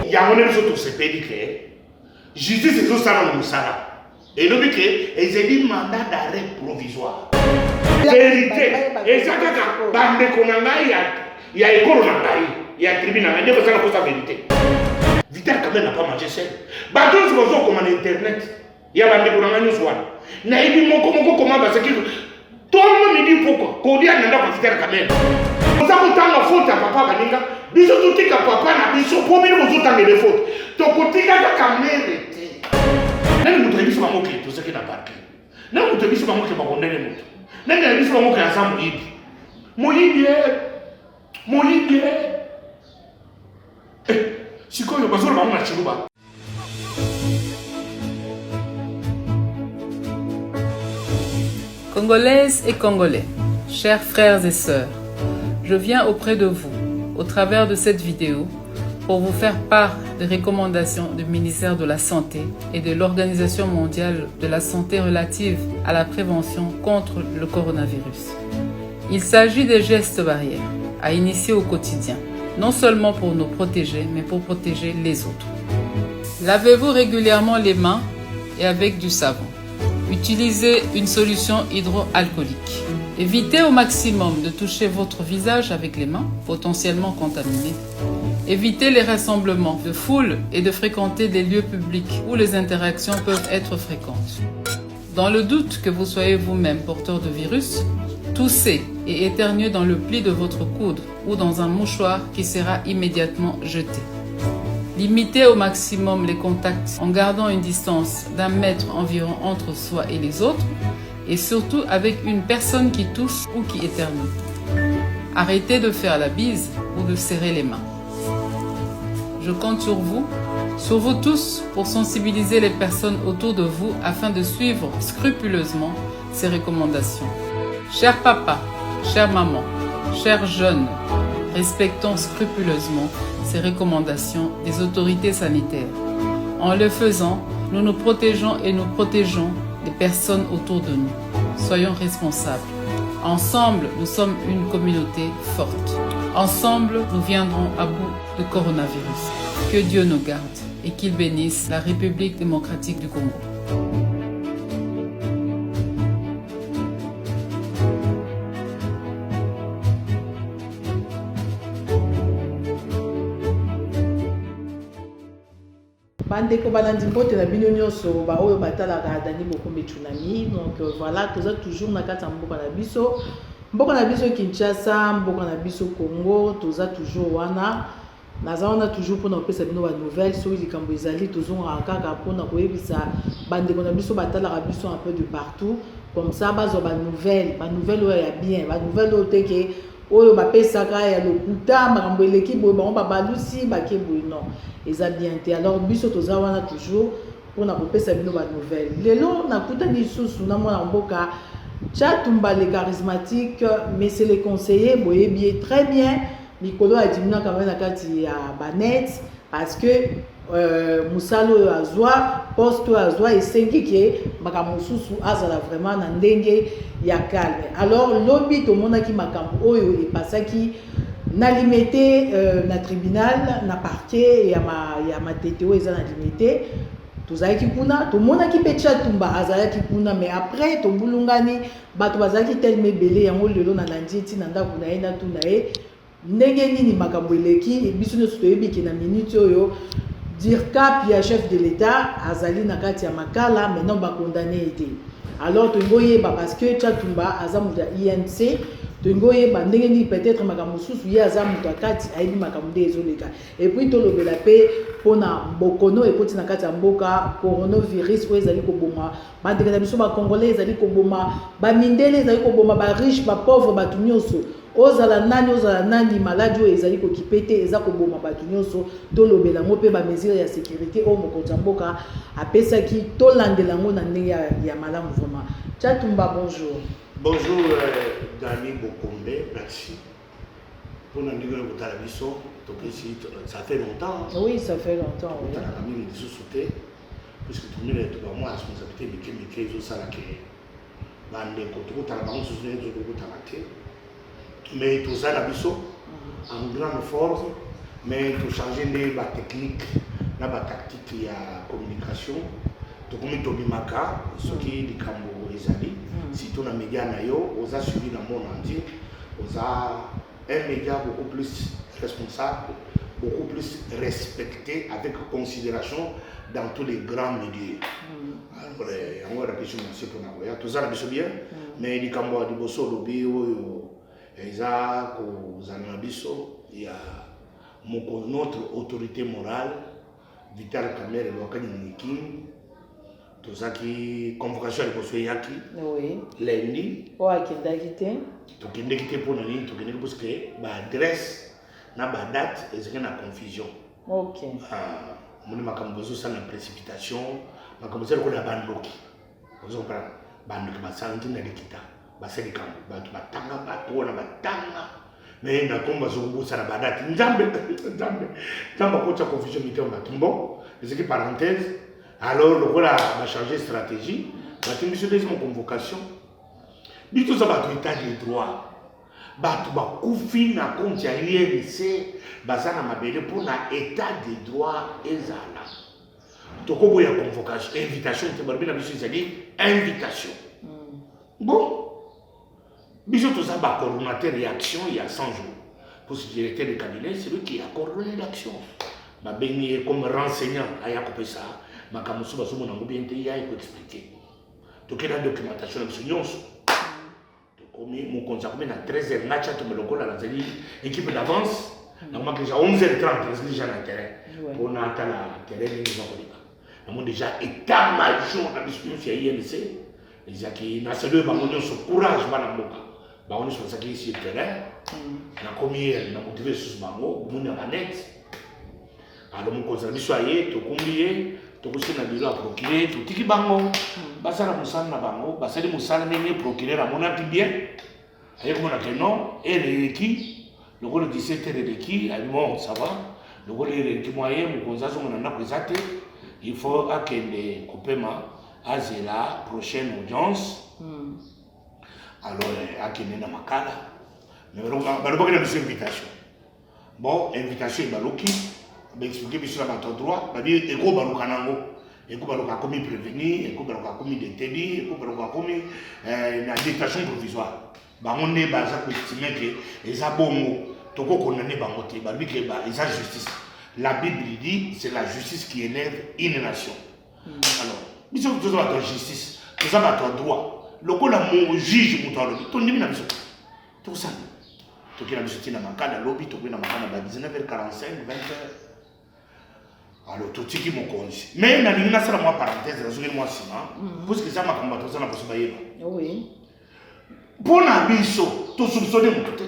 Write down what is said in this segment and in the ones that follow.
il y a un autre qui dit que justice est au salon de Moussala. Et le but est un mandat d'arrêt provisoire. Vérité. Et ça, bande konanga, il y a école il y a tribunal, il y a la vérité. Vital quand même n'a pas mangé seul. Bateau, c'est comme en internet. Il y a bande konanga nous soit. Naïbi mon comment parce que tout le monde me dit pourquoi. Qu'on dit à Nanda pour Vital quand même. Nous avons tant de fautes à papa Baninga. Bisous tout est papa n'a bisous pour nous nous autant de fautes. Ton côté quand même. Nani mutaibishi mamoke tuzake na parki. Nani mutaibishi mamoke makondele mtu. Nani mutaibishi mamoke asa muibi. Muibi. Sikoyo bazoro bamuna chiruba. Congolaises et Congolais, chers frères et sœurs, je viens auprès de vous, au travers de cette vidéo, pour vous faire part des recommandations du ministère de la Santé et de l'Organisation mondiale de la santé relative à la prévention contre le coronavirus. Il s'agit des gestes barrières à initier au quotidien, non seulement pour nous protéger, mais pour protéger les autres. Lavez-vous régulièrement les mains et avec du savon. Utilisez une solution hydroalcoolique. Évitez au maximum de toucher votre visage avec les mains, potentiellement contaminées. Évitez les rassemblements de foule et de fréquenter des lieux publics où les interactions peuvent être fréquentes. Dans le doute que vous soyez vous-même porteur de virus, toussez et éternuez dans le pli de votre coude ou dans un mouchoir qui sera immédiatement jeté. Limitez au maximum les contacts en gardant une distance d'1 mètre environ entre soi et les autres et surtout avec une personne qui tousse ou qui éternue. Arrêtez de faire la bise ou de serrer les mains. Je compte sur vous tous, pour sensibiliser les personnes autour de vous afin de suivre scrupuleusement ces recommandations. Chers papas, chères mamans, chers jeunes, respectons scrupuleusement ces recommandations des autorités sanitaires. En le faisant, nous nous protégeons et nous protégeons les personnes autour de nous. Soyons responsables. Ensemble, nous sommes une communauté forte. Ensemble, nous viendrons à bout du coronavirus. Que Dieu nous garde et qu'il bénisse la République démocratique du Congo. Bandeko balandi mbote na bino nyonso ba oyo batalaka Dani Bokombe Tsunami. Donc voilà, toza toujours na kati ya mboka na biso. Mboka na biso Kinshasa, mboka na biso Congo, toza toujours wana. Naza wana toujours pour na pesa bino ba nouvelles so likambo ezali tozonga kaka pour na koyebisa bandeko na biso batalaka biso un peu de partout. Comme ça bazo ba nouvelles oyo ya bien, ba nouvelles oyo teke oyo bapesaka ya lokuta makambo eleki boye bango babalusi bakeboye non eza bien te. Alors biso toza wana toujours pour na kopesa bino ba nouvelles. Lelo nakutani lisusu na mwana mboka Tchatumba le charismatique, mais c'est le conseiller boye bien très bien mikolo a dimina quand même na kati ya banet parce que musalo azwa poste azwa esengi ke makambo susu azala vraiment na ndenge ya calme. Alors lobi to monaki makambo oyo e pasaki na limité na tribunal na parquet ya ma TTO eza na limité tozalaki kuna tomonaki pe Tchatumba azalaki kuna mais après tobulungani bato bazalaki tellement belé yango lelo na landi ti na ndako na ye na tuna ye ndenge nini makambo eleki biso nyonso toyebi ke na minute oyo DIRCAP ya chef de l'État azali na kati ya makala maintenant ba condamné été. Alors toyeba parce que Tchatumba azamu ya INC toyeba ndenge ni peut-être makambo susu ya azamu to kati ayibi makambo de ezoleka et puis to lobela pe pona bokono et poti na kati ya mboka coronavirus oyo ezali koboma bandeko na biso ba congolais ezali koboma ba mindele ezali koboma ba riche ba pauvre ba nyonso ozala nani maladie oyo ezali kokipete eza koboma bato nyonso tolobela ngo pe ba mesure ya sécurité oyo mokonzi mboka apesaki tolandela ngo na ndenge ya malamu vraiment. Tchatumba, bonjour. Bonjour Dani Bokombe, merci. Pour nous dire que ça fait longtemps. Oui, ça fait longtemps. Oui. On a mis les sous-sautés, puisque tout le monde est pour moi responsabilité, mais qui est ça là qui bande contre tout à la banque sous les autres côtés. Mais tout ça la biso en grande force mais pour changer les techniques, la tactique et la communication. Tout comme Tobimaka, ce qui est du Cambo Ezali, si tu as un média, on a suivi le monde entier, on a un média beaucoup plus responsable, beaucoup plus respecté avec considération dans tous les grands médias. Alors, on a la question pour nous. Tout ça, c'est bien, mais du Cambo, du Bosso, du Bio, il y a notre autorité morale, Vital Kamer et Wakani Nikin. Tout ça qui convocation est pour Yaki. Oui. Lundi. Oh, à Kindagité. Tu as quitté pour nous, tu as parce que l'adresse, la date, et c'est une confusion. Ok. Mon makambozo ça la précipitation, makambozo ko la bandoki. Vous comprenez? Bandoki ba santi na likita. Ba seli kambo, ba batanga ba tona batanga. Mais na komba zo busa na badati. Nzambe. Tamba ko cha confusion mité on batumbo. C'est que parenthèse. Alors, le rôle a changé de stratégie. Il y a une convocation. Il y a un état de droit. Il y a un compte INC pour l'état de droit. Il y a une convocation, invitation. Invitation. Bon. Il y a un coordonnateur réaction il y a 100 jours. Pour ce directeur de cabinet, c'est lui qui a coordonné l'action. Comme renseignant, il y a coupé ça. Makamusu basomo na ngobi ente ya iko expliquer. Toke na documentation na nyonso. Tokomi mon konza komi na 13h ngacha to melokola la zeli équipe d'avance. Na maka déjà 11h30 déjà na terrain. Pour na atala terrain ni zokolika. Na mo déjà état major na discussion ya INC. Déjà ki na selo ba monyo so courage bana mboka. Ba oni so saki sur terrain. Na komi na motiver sous bango, mona manette. Alors mon konza biso aye to kombiye to kusina bila procureur to tiki bango basala musana bango basali musana nene procureur amona bien aye comme na non et qui le rôle 17 heures de qui a bon ça va le rôle qui moyen mon konza so mona na présenter il faut akende kopema à la prochaine audience alors akende na makala mais ba na invitation bon invitation baloki expliquer sur la droit, c'est-à-dire que les gens ont commis prévenir, les gens ont commis détenir, les gens ont commis la détention provisoire. On est estimé que les gens ont condamné la justice. La Bible dit que c'est la justice qui élève une nation. Alors, nous sommes tous dans la justice, nous sommes dans le droit. Le juge, tout ça. Tout ça. Tout ça. 19h45, 20h. Alors, tout ce qui m'a connu. Mais, il y a une parenthèse, parce que ça m'a combattu, ça m'a possible. Oui. Pour la biso, tu soupçonnes mon côté.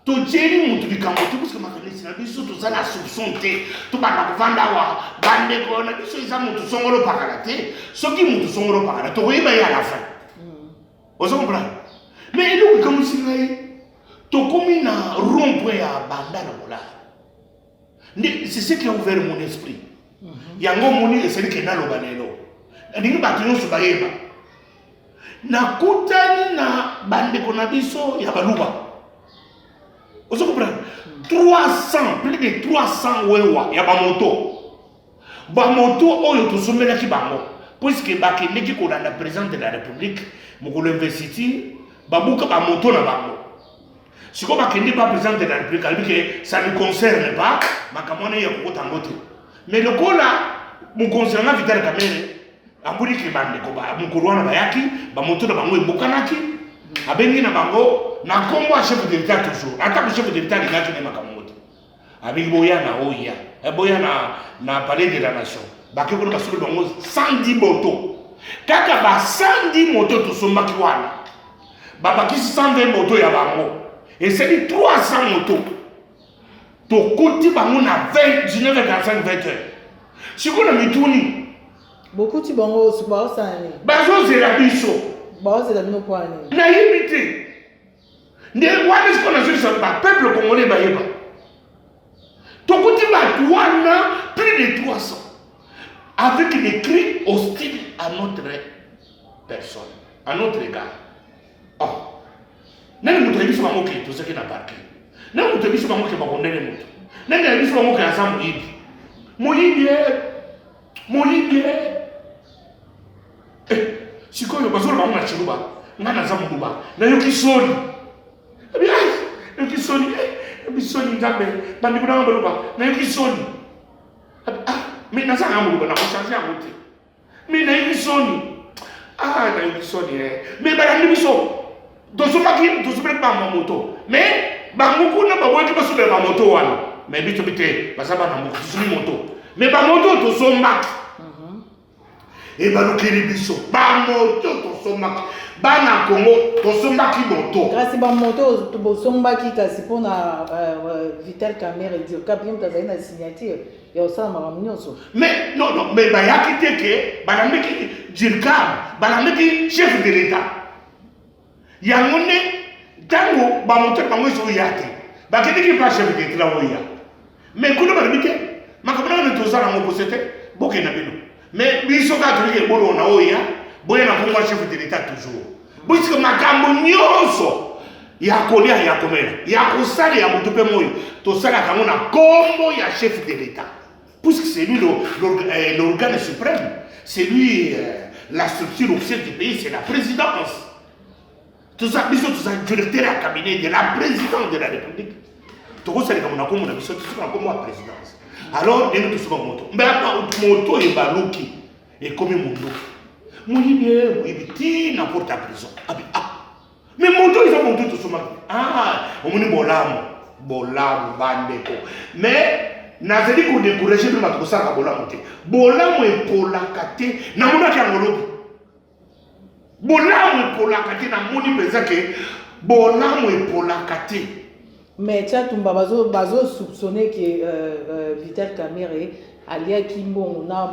Tu dis mon tout du camp, parce que ma connaissance, la biso, tout ça, la soupçonné. Tu vas vendre à bande, la biso, ils ont tout son rôle par la tête. Ceux qui ont tout son rôle par la tête, tu vois, à la fin. Vous comprenez? Mais nous, comme si tu as commis un rond-point à bande, c'est ce qui a ouvert mon esprit. Il y a un moment où c'est que nalo banelo. Ndingi batino subayeba. Na kutani na bande konabiso ya baluba. Vous comprenez? 300, plus de 300 wewa ya bamoto. Bamoto oyo to somela ki bango. Puisque bakende ki ko na président de la République, mokolo investir, babuka bamoto na bango. Si vous n'avez pas président de la République, ça ne concerne pas, mais le cas là, mon concernant Vital Kamerhe, Ambouri Kibande, Moukourouana Bayaki, Bamoto de Bango et Bokanaki, Abengi na Bango, na combo chef de l'État toujours. Attaque chef de l'État, il a tué Makamoto. Avec Boyana, Oya, Boyana, na palais de la nation. Bakeko Kasulu Bango, 110 motos. Kaka ba 110 motos to son makiwana. Babaki 120 motos ya Bango. Et c'est 300 motos. To koti bango na 19h45 20h. Si vous avez mis beaucoup de bango sur bas ça ne. Bazo c'est la biso. Bas c'est la bino quoi ne. Na imité. Ne wani ce qu'on a sur le peuple congolais baïba. To koti ba plus de 300. Avec des cris hostiles à notre personne, à notre égard. Oh. Nani mutu ebiso bango ke to ce qui n'a pas. Na moto biso bango ke bakondene moto. Na biso bango ke asa moyibi. Moyibi. Sikoyo bazolo bango na chiluba. Nga na za muduba. Na yoki soni. Yoki soni. Bisoni ngambe. Bandi kuna ngamba na yoki soni. Mais na za ngamuduba na changer à monter. Mais na yoki soni. Na yoki soni. Mais balandi biso. Dosomaki ba moto. Mais bango kuna baboki basube ba moto wana. Mais bito bite basaba na moto sumi moto. Mais ba moto dosomaki. Et balukiri biso. Ba moto dosomaki. Bana Congo dosomaki moto. Kasi ba moto dosomaki kasi pona Vital Kamerhe dire kabim tazali na signature ya osala makambo nyonso. Mais non, mais bayaki teke balameki Jirkam, balameki chef de l'État. Yango ne tango ba moto bango zo yate. Bakendeki pa chef de l'État oya. Mais kuno balibike makambo na tozala ngo posete boke na bino. Mais biso ka tulike bolo na oya, boya na kongo chef de l'État toujours. Puisque makambo nyonso ya kolia ya komela ya kusala ya mutupe moyo tosala kango na kombo ya chef de l'État. Puisque c'est lui l'organe suprême, c'est lui la structure officielle du pays, c'est la présidence. Tout ça, biso tout ça directeur à cabinet de la présidence de la République. Tout ça, c'est comme on a comme on a biso tout ça comme la présidence. Alors, nous tous sommes moto. Mais moto et baluki et comme moto. Moyibi ti na porte à prison. Mais moto ils ont monté tout ça. On dit bolam bandeko. Mais nazeli ko décourager de notre ça bolam te. Bolam e polakate na mona ki angolobi. Bolam e polakate na moni pesa ke bolam e polakate. Mais tu as bazo soupçonné que Vital Kamerhe alia kimbo na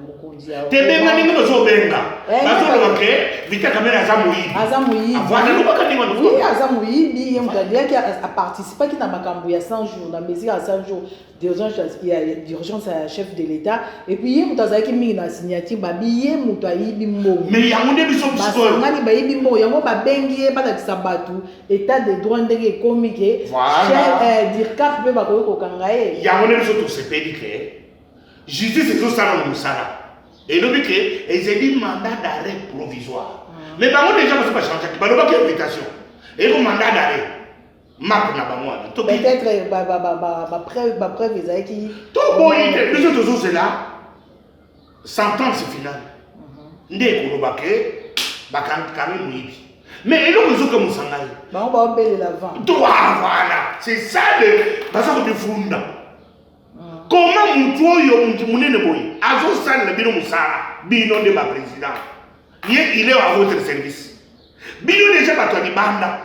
mukonzi ya tebe mani ngozo benga bazo loke Vital Kamerhe azamuyi voilà nous pas kanima nous oui azamuyi yem galia qui a participé qui na makambo ya 100 jours na mesure à 100 jours d'urgence à chef de l'État et puis yem tazaki mingi na signature babi yem muto ayibi mbo mais yango nde biso biso ngani bayibi mbo yango babengi ba la sabatu état de droit ndenge komike chef dirkap be ba ko kangaye yango nde biso to se pédique justice est ça dans le Moussara. Et nous dit qu'ils ont dit mandat d'arrêt provisoire. Mais par contre, déjà, on ne peut pas changer. Il n'y a pas d'invitation. Et le mandat d'arrêt. Peut-être ma preuve, ils ont dit. Tout bon, les autres choses, c'est là. Sentence finale. Ndé Kolobake, Bakangami Mouibi. Mais il y a des choses comme ça. On va appeler l'avant. Voilà. C'est ça le. Parce que tu funda. Comment Moutoyo Mounene Boy, Azo San le Bino Moussara, Bino de ma président, il est à votre service. Bino déjà pas toi ni banda.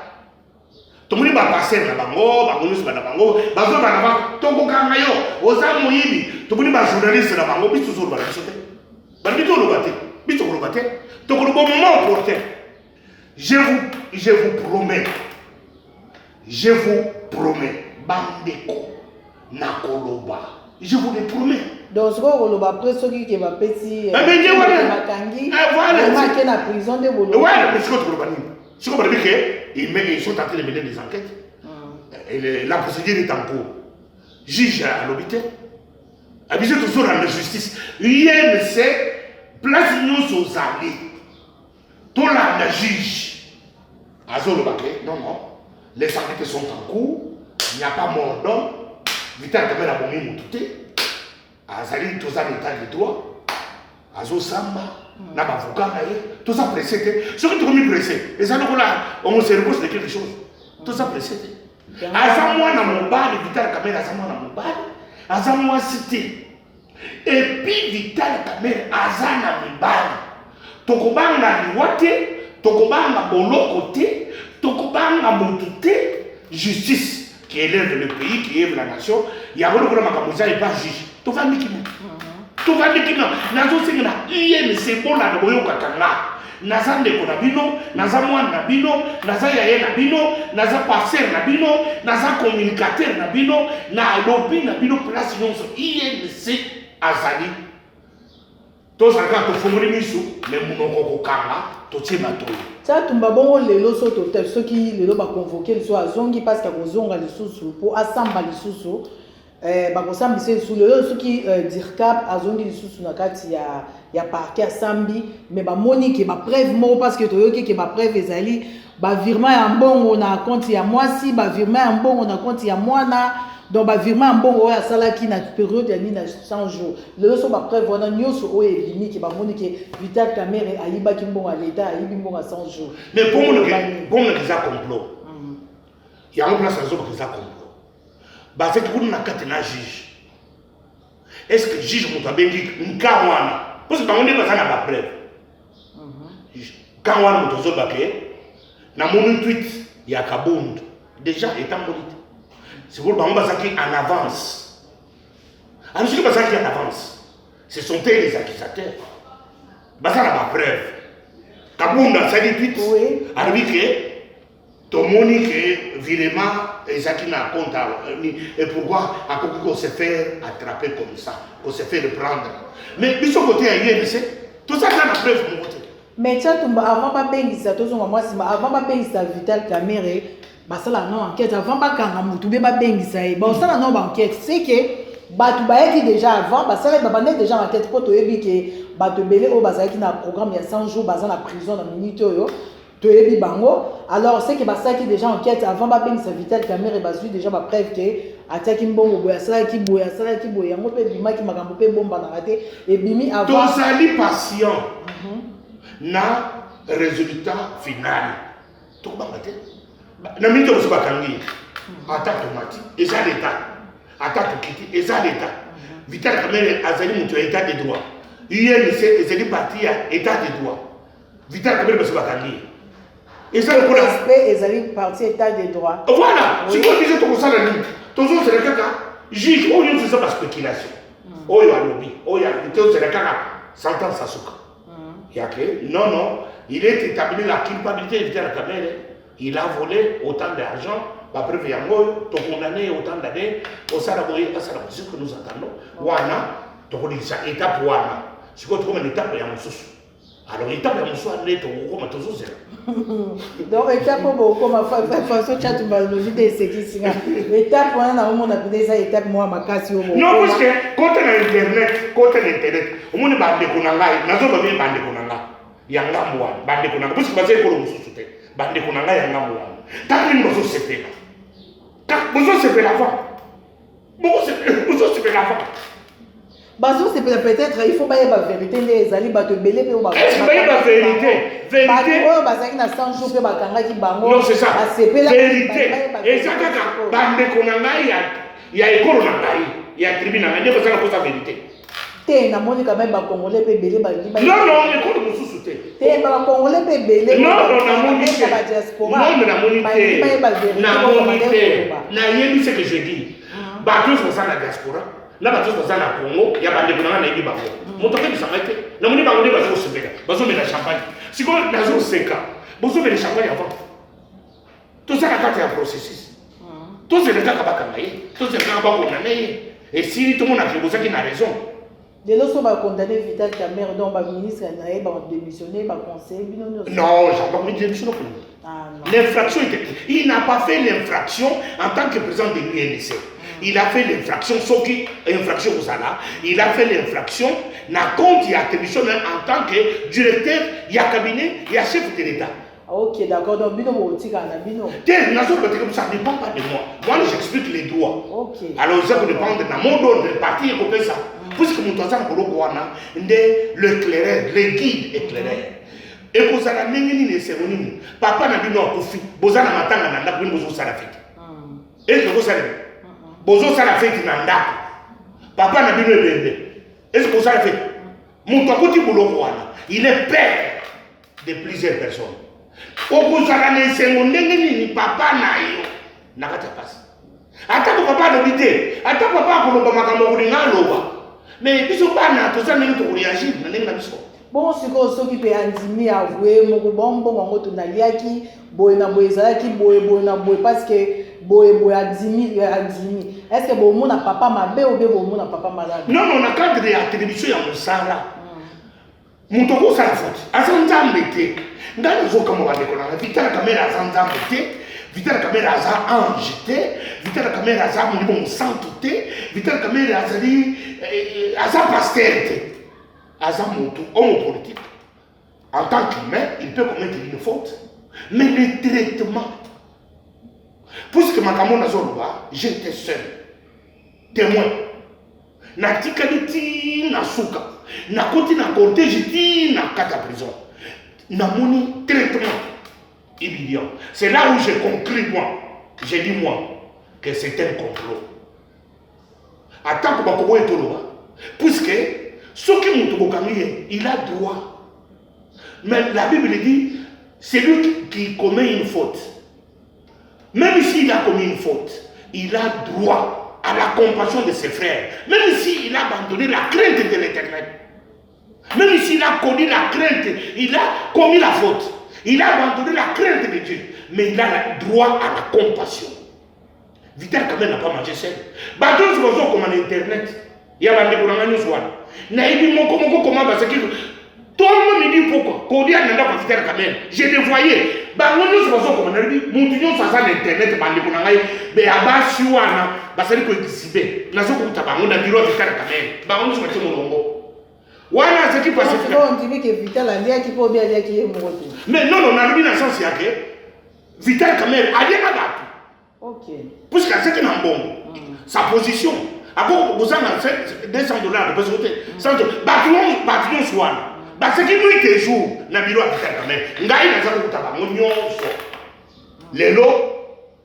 Tout le monde va passer na bango, bango na bango, bazo na bango, toko kangayo, oza moyibi, tout le monde va journaliste na bango, biso zo ba bisote. Ba bito lo baté, bito lo baté. Toko lo bon moment porté. Je vous promets, bandeko nakoloba. Je vous le promets. Donc, ce qu'on va après ce qui va péter, voilà, qui est la prison de Bolo. Ouais, mais ce qu'on va dire, ce qu'on va dire, ils sont en train de mener des enquêtes. Et la procédure est en cours. Juge à l'hôpital. Avisez toujours à la justice. INC, place-nous aux allées. Tout là, la juge. Azolo Baké, non. Les enquêtes sont en cours. Il n'y a pas mort d'homme. Vital Kamerhe a bomi mututé, azali tous en état de droit, azo samba, n'a pas avocat, tout ça pressé. Ce que tu as mis pressé, et ça nous là, on se repose de quelque chose. Tout ça pressé. Azamwa na mobile, Vital Kamerhe azamwa na mobile, azamwa cité. Et puis Vital Kamerhe azana mibali. Tokobanga liwate, tokobanga bolokote, tokobanga mututé, justice. Qui élève le pays, qui élève la nation, il y a un peu de makamouza et pas juge. Tout va niquer. Tout va niquer. Nazo singina, INC c'est bon là de boyo katanga. Naza ndeko na bino, naza mwana na bino, naza yaye na bino, naza passer na bino, naza communicateur na bino, na lobby na bino place nyonso INC azali. Tous quand tu fais misu, mais mon kokanga, tu tiens ma toile. Ça tumba bongo lelo so totel ceux qui lelo ba convoquer le soir zongi parce que bozonga le susu pour asamba le susu ba ko sambisa sous lelo ceux qui dircap azongi le susu na kati ya parquet sambi mais ba moni ke ba preuve mo parce que toyoki ke ba preuve ezali ba virement ya mbongo na compte ya mwasi ba virement ya mbongo na compte ya mwana donc ba virement mbongo ya salaki na période ya ni na 100 jours lelo so ba preuve wana nyoso o elimi ke ba moni ke Vital Kamerhe ayiba ki mbongo à l'état ayibi mbongo à 100 jours mais pour le que ça complot il y a un place à que ça complot bah c'est que na katena juge est-ce que juge mon bengi nkawana parce que on est pas ça na ba preuve quand on monte zo baké na mon tweet ya kabund déjà étant bonité c'est pour bamba ça qui en avance alors ce que ça qui en avance ce sont les accusateurs bah ça n'a pas preuve kabunda ça dit tweet alors que ton monique virement et ça qui n'a compte et pourquoi à quoi qu'on se fait attraper comme ça qu'on se fait reprendre mais de son côté à INC tout ça ça n'a preuve mon côté mais ça avant pas bengisa tout son moi si avant pas bengisa Vital Kamerhe bah ça là non enquête avant pas quand mutu be ba bengisa bon ça là non enquête c'est que batu baeki déjà avant bah ça va ba déjà en tête pour to yebi que batu belé au bazaki na programme il y a 100 jours bazan la prison dans minute yo to yebi bango alors c'est que bah ça qui déjà enquête avant ba bengisa Vital Kamerhe bah déjà ba preuve que ataki mbongo boya ça qui boya ngo pe bima ki makambo pe bomba na raté et bimi avant to sali patient na résultat final to ba maté na minute ko ba kangi attaque automatique et ça l'état attaque kiti et ça l'état Vital Kamerhe azali mutu état de droit INC ezali parti ya état de droit Vital Kamerhe ba ba kangi et ça le respect ezali parti état de droit voilà si vous dites tout ça là toujours c'est le cas juge au lieu de ça par spéculation oyo alobi oyo c'est le cas sentence à souka yake non il est établi la culpabilité de Vital Kamerhe il a volé autant d'argent la preuve yango to condamné autant d'années au salaboye ce que nous attendons wana to dit ça étape wana c'est quoi comme une étape ya mususu alors étape ya mususu ane to ko matozo zero donc étape pour comme façon chat ba le vidéo c'est qui singa étape wana na mona peut-être étape moi makasi au non parce que quand on internet au monde bande kunanga nazo ba bien bande kunanga yanga mwa bande kunanga parce que bazé ko mususu te bande kunanga yanga mwa takini bozo sepela bozo sepela fa bozo sepela fa bazo c'est peut-être il faut bailler la vérité les ali ba te belé pe o ba est-ce bailler la vérité o ba zaki na 100 jours pe ba kanga ki bango non c'est ça vérité et ça kaka bande konanga ya ekolo na ngai ya tribunal ngai ba ça la vérité te na moni quand même ba congolais pe belé ba non ekolo mususu te ba congolais pe belé non na moni te non na moni te na moni te na yebi ce que je dis ba tous ça na diaspora là ba tous ça na Congo ya bande kuna na yebi bango moto ke bisangate na moni bango ne ba zo sebeka ba zo mena champagne siko na zo seka bozo mena champagne avant tout ça na kati ya processus tout c'est le cas ka kangaye tout c'est le cas ba ko na né et si tout le monde a qui na raison de l'autre va condamner Vital Kamerhe donc ba ministre na ba démissionner ba conseiller bino non j'ai pas mis démission l'infraction il n'a pas fait l'infraction en tant que président de l'UNC il a fait l'infraction sauf qui infraction aux ala il a fait l'infraction na compte y attribution en tant que directeur il y a cabinet il y a chef de l'État. Ok, d'accord. Donc, bino motika na bino. Tiens, ça ne dépend pas de moi. Moi, j'explique les droits. Ok. Alors, ça dépend de mon ordre de parti et comme ça. Puisque mon toisan pour le claireur, le guide éclaireur. Et pour ça, n'engeni ne cérémonie. Papa n'a bino kofi. Boza na matanga na ndako bozo sala fête. Et que vous savez, bozo sala fête na ndako. Papa n'a bino bébé. Est-ce que vous savez? Mon tokoti boulot il est père de plusieurs personnes. Okozala na esengo ndenge nini papa na yo nakata pasi ata ko papa no bité ata papa ko loba makambo ko linga loba mais biso bana to sa ndenge to réagir na ndenge na biso bon siko soki pe andimi avoué moko bombo ngo to naliaki boye na boye zalaki boye na boye parce que boye andimi est-ce que bon mona papa mabe ou bien bon mona papa malade non na cadre ya télévision ya mosala Moutoko ça la faute. Azanza mete. Ngana zoka mo bande kona. Vita la caméra azanza mete. Vita la caméra aza ange te. Vita la caméra aza mon santo te. Vita la caméra azali aza pasteur te. Aza moto homme politique. En tant qu'humain, il peut commettre une faute. Mais le traitement. Puisque ma camon nazoloba, j'étais seul. Témoin. Na tikaliti na souka. Na koti na cortège ti na kata prison. Na moni traitement évident. C'est là où j'ai conclu moi. J'ai dit moi que c'est un complot. Attends que Bakobo est toloba. Puisque ce qui m'a il a droit. Mais la Bible dit, c'est lui qui commet une faute. Même s'il a commis une faute, il a droit à la compassion de ses frères. Même s'il a abandonné la crainte de l'Éternel. Même s'il a connu la crainte, il a commis la faute. Il a abandonné la crainte de Dieu. Mais il a le droit à la compassion. Vital quand même n'a pas mangé seul. Bateau sur le comme en Internet. Il y a des gens qui ont dit, Naïbi, comment va se dire. Tout le monde me dit pourquoi. Kodia n'a pas Vital quand même. Je le voyais. Bangono sozo comme on a dit, mon dieu ça ça l'internet bandi kuna ngai be abashi wana basali ko exhiber nazo kuta bango na biro Vital quand même bangono sozo molongo wana c'est qui passe on dit que Vital alia qui peut bien alia qui est mort. Mais non na lubi na sens yake Vital quand même alia na batu. OK. Puisque c'est qui na mbongo sa position ako bozana $200 de besoin 100 batu swana. Parce que nous, des jours, nous avons dit que nous avons dit que lelo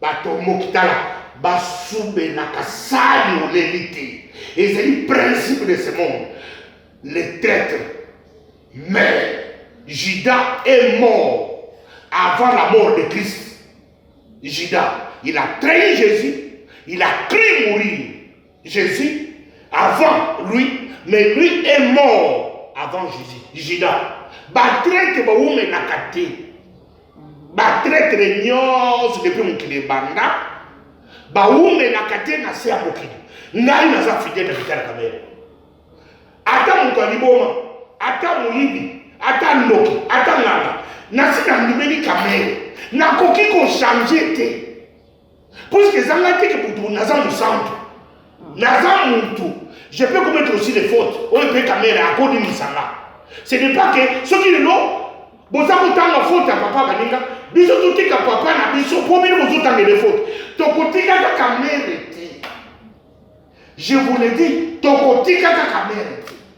batomo kitala basube na kasali olelite et c'est le principe de ce monde les traîtres. Mais Judas est mort avant la mort de Christ. Judas, il a trahi Jésus, il a cru mourir Jésus avant lui, mais lui est mort avant Jésus. Judas. Batraite ba wume nakate. Batraite nyos depuis mon kile banda. Ba wume nakate na se amokidi. Ngai na za fidèle na Vital kamera. Ata mutu aliboma, ata muibi, ata noki, ata nganga. Na sina ndimeni kamera. Na koki ko changer te. Puisque zanga te ke butu na za musantu. Na za muntu. Je peux commettre aussi des fautes. On peut caméra à cause de Misanga. Ce n'est pas que ceux qui le l'ont, vous avez autant de fautes à papa Baninga, bisous tout est à papa, n'a bisous, pour vous autant de fautes. Ton côté, la caméra. Je vous le dis, ton côté, la caméra.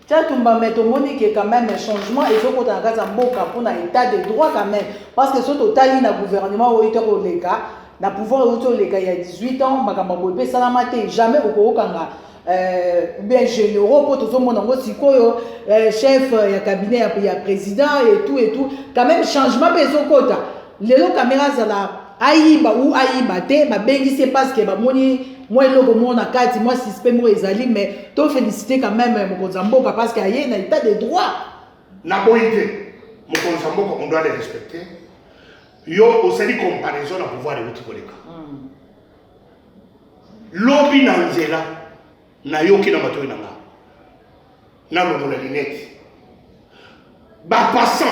Tiens, tu m'as mis quand même un changement et je veux qu'on ait un état de droit quand même. Parce que ce total, il y a un gouvernement où il y a un cas, na pouvoir il y a 18 ans, ma salamate jamais au Kanga. Bien généraux pour tout le monde chef ya cabinet ya président et tout quand même changement besoin kota lelo caméra zala aïba ou aïba te ba bengi c'est parce que ba moni moi logo mona kati moi suspect mo ezali mais to féliciter quand même Mokonzamboka parce qu'il y a un état de droit na boité Mokonzamboka on doit les respecter yo osali comparaison na pouvoir de l'autre koleka lobi na nzela na yoki na matoi nanga na lomola linete ba passant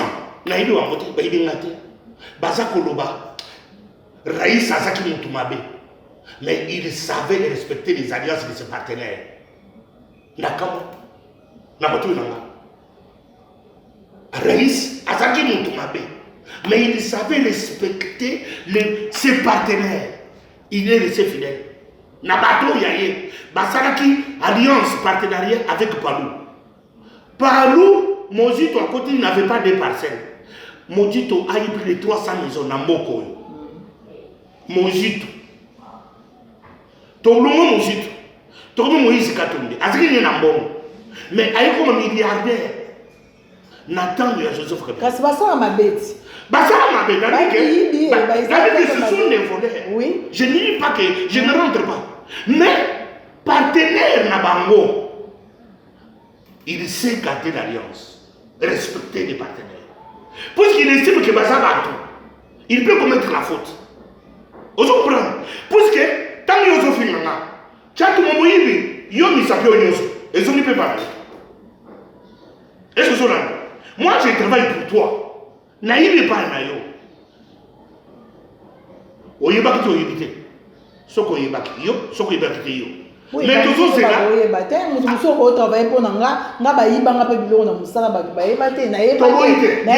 na ido amote ba idinga te baza koloba Raïs azaki mutu mabe mais il savait respecter les alliances de ses partenaires na kamo na matoi nanga Raïs azaki mutu mabe mais il savait respecter ses partenaires il est resté fidèle na bateau yaye basalaki alliance partenariat avec Palou. Palou Mojito à côté il n'avait pas de parcelles. Mojito a eu plus de 300 maisons na Mboko. Mojito. Tolomo Mojito. Tolomo Moïse Katumbi. Aziki na Mbongo. Mais ayi comme milliardaire. Nathan ya Joseph Kabila. Kasi basala mabeti. Basala mabeti. Ce sont des voleurs. Oui. Je ne dis pas que je ne rentre pas. Mais partenaire na bango, il sait garder l'alliance, respecter les partenaires. Puisqu'il estime que Baza Batou, il peut commettre la faute. Vous comprenez? Puisque tant que vous avez fait ça, tout le monde dit, yo mi sapio nyoso, et ça ne peut pas. Est-ce que vous avez Moi, je travaille pour toi. Naïbe pas na yo. Oyebaki to oyebite. Soko oyebaki yo, soko oyebaki yo. Mais toujours c'est là. Muso ko travailler pour nga bayiba nga pe biloko na musala ba bayiba te na yeba te. Na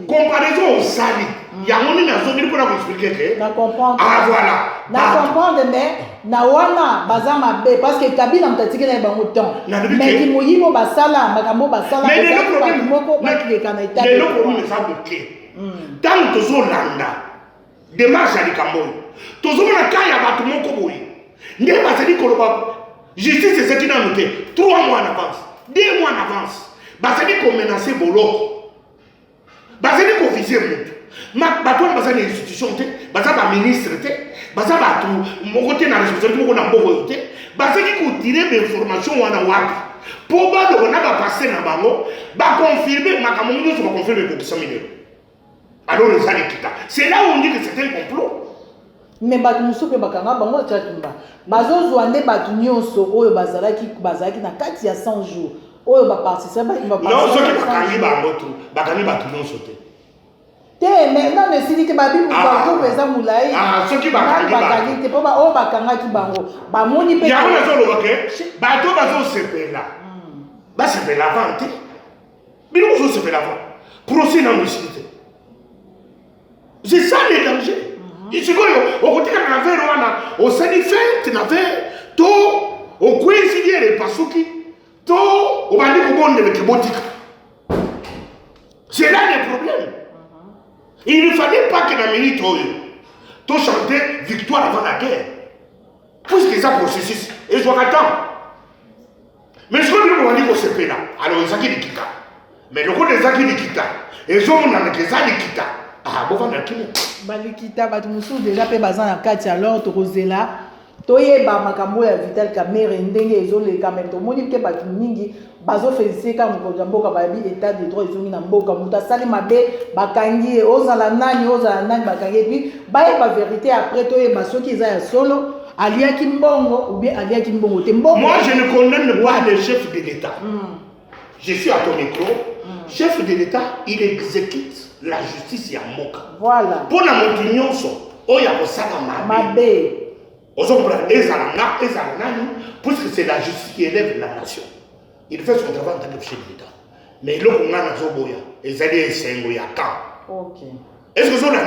comparaison au sali. Ya moni na zongi pour expliquer que. Na comprendre. Ah voilà. Na comprendre mais na wana bazama be parce que Kabila mtatike na bango temps. Mais ki moyibo basala makambo basala mais le problème moko ba ki kana ita. Le problème est ça bloqué. Tant toujours landa. Démarche à Likamboy. Toujours na kaya batu moko boy. N'est pas dit que justice c'est ce qui n'a noté 3 mois en avance, 2 mois en avance. Basé dit qu'on menaçait Bolo. Basé dit qu'on visait Moutou. Ma bateau basé des institutions, basé par ministre, basé par tout, mon côté dans la responsabilité, mon ambo, basé dit qu'on tirait des informations ou en awak. Pour pas de on a passé dans Bango, bah confirmer, ma camouflage va confirmer pour que ça m'aide. Alors les années qui c'est là où on dit que c'est un complot. Mais bato musupe bakanga bango tchatumba bazo zwane bato nyonso oyo bazalaki na kati ya 100 jours oyo ba participer ba non ceux qui bakangi bango tout bakangi bato nyonso te mais non mais si ba bibu ba ko pesa mulai ceux qui bakangi te po ba o bakanga ki bango ba moni pe ya ona zo lo ke bato bazo sepela ba sepela vente bino zo sepela vente procès na municipalité c'est ça le danger. Au côté de la verre, au Sanifet, to au coïncidier les Pasuki, to au bandit au bon de l'équibotique. C'est là le problème. Il ne fallait pas que la minute to chanter victoire avant la guerre. Puisque ça processus, et je dois attendre. Mais ce qu'on dit au CP là, alors ils ont dit Kita. Mais le coup des Zaki de Kita, ils ont dit que ça de Kita. Ah, bon, on a qui balikita bato musu déjà pe bazan na kati alors tokozela toyeba makambo ya Vital Kamerhe ndenge ezoleka mais tomoni ke bato mingi bazo féliciter ka mokonzi ya mboka babi état de droit ezongi na mboka muta sali mabe bakangi ozala nani bakangi puis bayeba vérité après toyeba soki eza ya solo aliaki mbongo ou bien aliaki mbongo te mbongo. Moi je ne condamne pas le chef de l'État. Je suis à ton micro. Chef de l'État, il exécute la justice ya moka. Voilà. Pour la montignon so, oya kosaka mabe. Ozo comprendre ezalanga, puisque c'est la justice qui élève la nation. Il fait son travail en tant que chef de l'État. Mais le qu'on a nazo boya, ezali esengo ya temps. OK. Est-ce que ça l'a?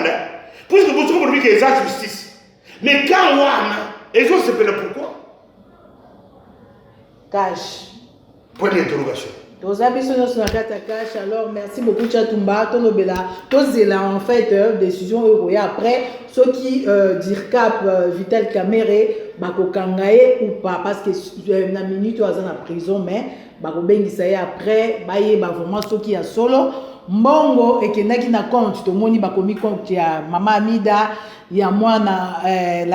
Puisque vous comprenez que c'est la justice. Mais quand wana, ezo se pele pourquoi? Cash. Point d'interrogation. Alors merci beaucoup Tchatumba tozela en fait décision euroya après ceux qui dire cap Vital Kamerhe bakokangaye ou pas parce que na minute oza na prison mais bakobengisa ye après baye ba vraiment ceux qui a solo mbongo ekendaki na compte tomoni bakomi compte ya mama Amida ya mwana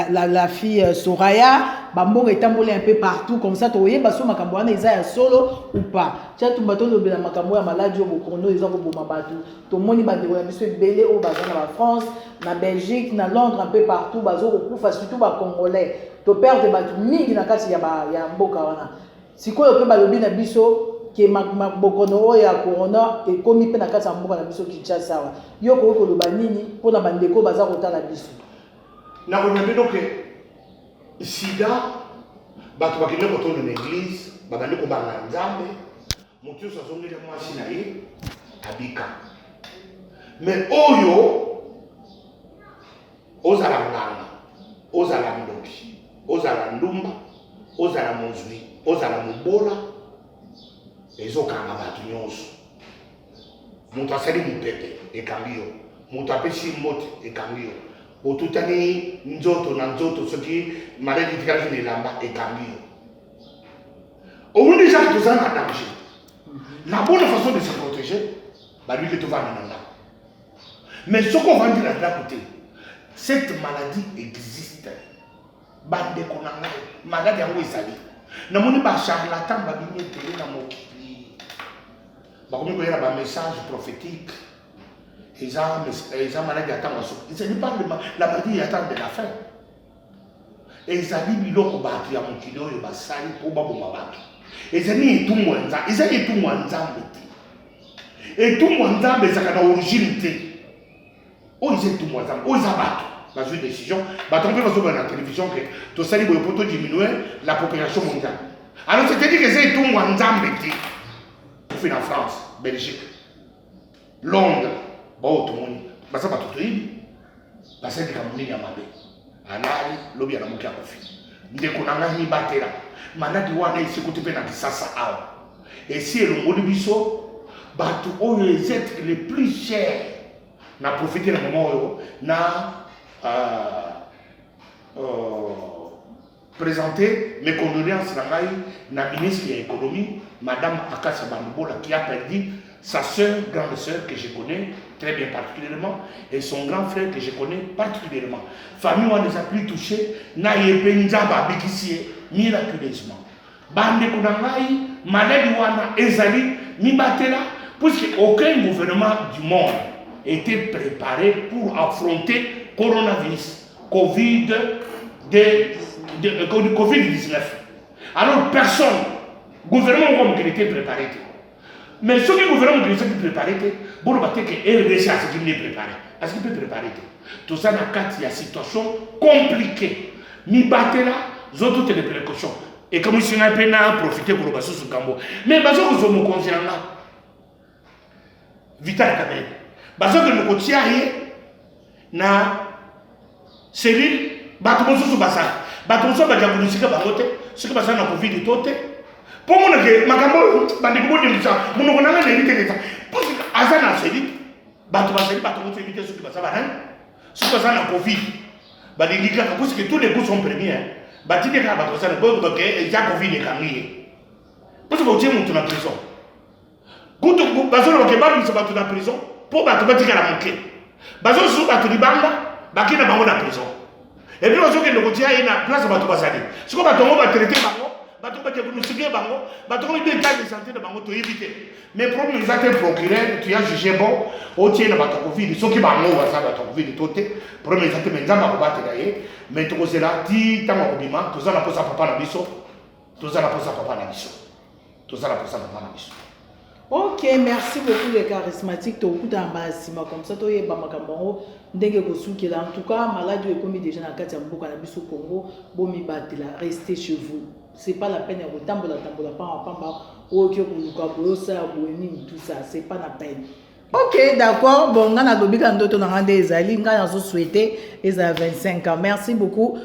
la fille Soraya bambongo etamboli un peu partout comme ça toyeba so makambo wana eza ya solo ou pas Tchatumba tolobela makambo ya maladi yo bokono eza ko boma batu tomoni bandeko ya biso ebele o baza na France na Belgique na Londres un peu partout bazo kokufa surtout ba congolais to perdre batu mingi na kati ya mboka wana sikoyo pe balobi na biso ke bokono ya corona ekomi pe na kati ya mboka na biso Kinshasa wa yo ko koloba nini pona bandeko baza kotala biso na konabi donc sida bato bakende kotondo na église babandi kobanga nzambe motu nyonso azongeli mwasi na ye abika mais oyo ozala nganga ozala ndoki ozala ndumba ozala mozwi ozala mobola ezokanga bato nyonso moto asali mopepe ekangi yo moto apesi mbote ekangi yo otutani nzoto na nzoto soki maladi tikali na elamba ekangi yo on déjà toza na danger la bonne façon de se protéger baluki que tu vas maintenant mais ce qu'on va dire là côté cette maladie existe bande konanga maladie yango ezali na moni ba charlatan ba bini télé na mokili ba komi ko yera ba message prophétique ils ont maladie attendre ce n'est pas la maladie attendre de la fin ezali biloko bato ya mokili oyo basali po baboma bato ezali etumwa nzambe te Et tout le monde a une origine. Oh, ils ont tout le monde. Oh, ils ont dans une décision. On peut voir dans la télévision que tout ça, il faut diminuer la population mondiale. Alors, c'est-à-dire que c'est tout le monde on fait en France, Belgique, Londres, bon, tout le monde. Ça va tout le monde. Parce que les gens ont anali lobi na mukia kofi ndeko nanga ni batela manaki wana isikuti pe na kisasa awa et si elongoli biso batu oyo les êtres les plus chers na profiter na moment oyo na présenter mes condoléances na ministre de l'économie madame Akassa Bandobola qui a perdu sa sœur, grande sœur que je connais très bien particulièrement, et son grand frère que je connais particulièrement. Famille on les a plus touchés, na yepenjaba bikisie miraculeusement. Bande kunangai, maladie wana ezali mi batela, puisque aucun gouvernement du monde était préparé pour affronter coronavirus, Covid-19. Alors personne, gouvernement comme qui était préparé. Mais ce que le gouvernement qui est préparé, bon, on que RDC à ce qu'il est préparé. À ce qu'il peut préparer. Tout ça, dans une situation compliquée. Mi battre là, ils ont toutes les précautions. Et comme si on a peine à profiter pour le bassin sur le Cambo. Mais parce que nous sommes conscients là, vital quand même. Parce que nous sommes na cellule, bateau sur le bassin. Bateau sur le bassin, nous sommes sur le bassin, nous Covid tout. Pour moi, je makambo bandeko de ça mon on a hérité ça parce que azana cellule bato éviter ce qui va ça ce que ça na Covid bandika parce que tous les goûts sont premiers batide ka bato ça bon donc il y a Covid et camille parce que vous tiens mon na prison goût bazo ke ba biso bato na prison pour bato batika la manquer bazo sous bato libanga bakina bango na prison et puis bazo ke ndokotia ina place bato basali ce que bato va traiter bango bato ba diagnostiquer bango bato ko bien état de santé de bango to éviter mais problème ils ont procureur tu as jugé bon au tient na bato Covid so ki bango wa sa bato Covid toté problème ils ont menza ba battre d'ailleurs mais to ko cela ti tama ko bima to za na posa papa na biso to za na posa papa na biso to za na posa papa na biso. Ok, merci beaucoup les charismatiques. Tu as comme ça, tu as en tout cas, maladie est commis déjà dans le cadre de au Congo. Restez chez vous. Ce n'est pas la peine de tambola, tout ça. Ce n'est pas la peine. Ok, d'accord. Bon, on a des 25 ans. Merci beaucoup.